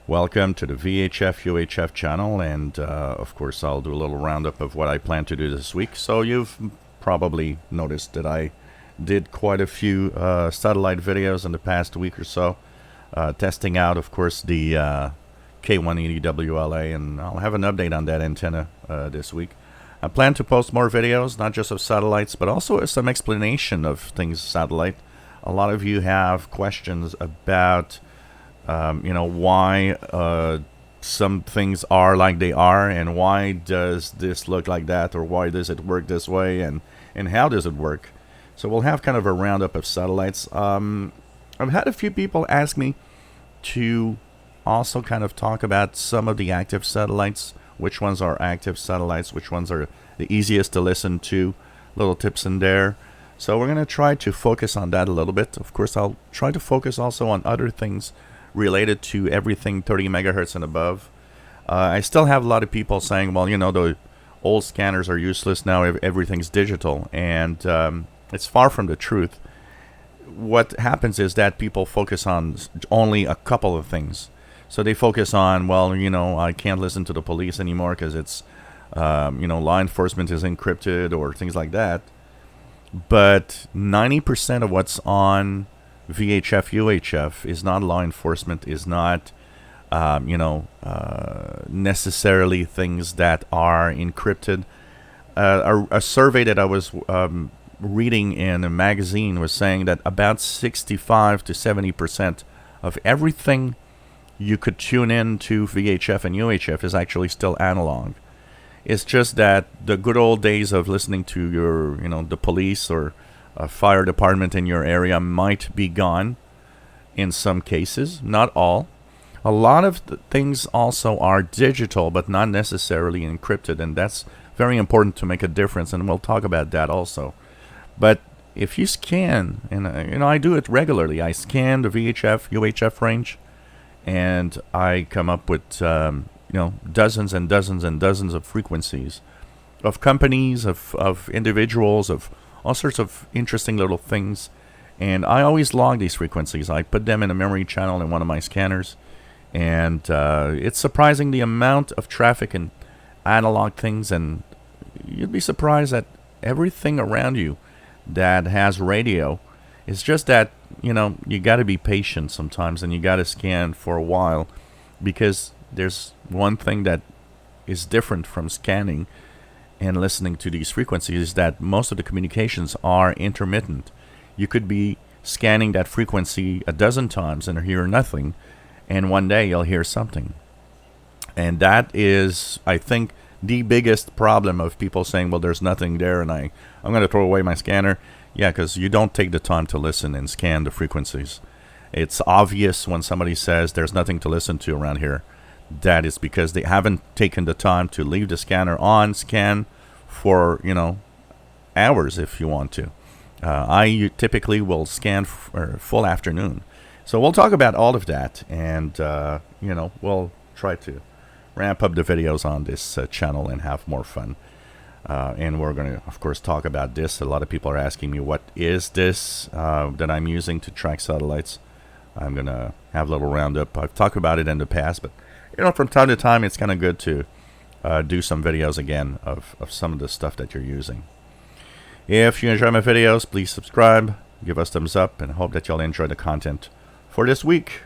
Welcome to the VHF UHF channel, and of course I'll do a little roundup of what I plan to do this week. So you've probably noticed that I did quite a few satellite videos in the past week or so, testing out, of course, the K180 WLA, and I'll have an update on that antenna this week. I plan to post more videos, not just of satellites, but also some explanation of things satellite. A lot of you have questions about why some things are like they are, and why does this look like that, or why does it work this way, and how does it work. So we'll have kind of a roundup of satellites. I've had a few people ask me to also kind of talk about some of the active satellites, which ones are active satellites, which ones are the easiest to listen to, little tips in there. So we're going to try to focus on that a little bit. Of course, I'll try to focus also on other things related to everything 30 megahertz and above. I still have a lot of people saying, well, the old scanners are useless now, everything's digital, and it's far from the truth. What happens is that people focus on only a couple of things. So they focus on, well, I can't listen to the police anymore because it's, law enforcement is encrypted or things like that. But 90% of what's on VHF UHF is not law enforcement, is not necessarily things that are encrypted. A survey that I was reading in a magazine was saying that about 65 to 70% of everything you could tune in to VHF and UHF is actually still analog. It's just that the good old days of listening to your, the police or a fire department in your area might be gone in some cases, not all. A lot of the things also are digital, but not necessarily encrypted, and that's very important to make a difference, and we'll talk about that also. But if you scan, and I do it regularly, I scan the VHF UHF range, and I come up with dozens and dozens and dozens of frequencies of companies, of individuals, of all sorts of interesting little things. And I always log these frequencies. I put them in a memory channel in one of my scanners, and it's surprising the amount of traffic and analog things, and you'd be surprised that everything around you that has radio, it's just that you got to be patient sometimes, and you got to scan for a while, because there's one thing that is different from scanning and listening to these frequencies, is that most of the communications are intermittent. You could be scanning that frequency a dozen times and hear nothing, and one day you'll hear something. And that is, I think, the biggest problem of people saying, well, there's nothing there, and I'm going to throw away my scanner. Yeah, because you don't take the time to listen and scan the frequencies. It's obvious when somebody says there's nothing to listen to around here. That is because they haven't taken the time to leave the scanner on, scan for, hours if you want to. I typically will scan for full afternoon. So we'll talk about all of that, and, we'll try to ramp up the videos on this channel and have more fun. And we're going to, of course, talk about this. A lot of people are asking me, what is this that I'm using to track satellites? I'm going to have a little roundup. I've talked about it in the past, but from time to time, it's kind of good to do some videos again of some of the stuff that you're using. If you enjoy my videos, please subscribe, give us thumbs up, and I hope that you'll enjoy the content for this week.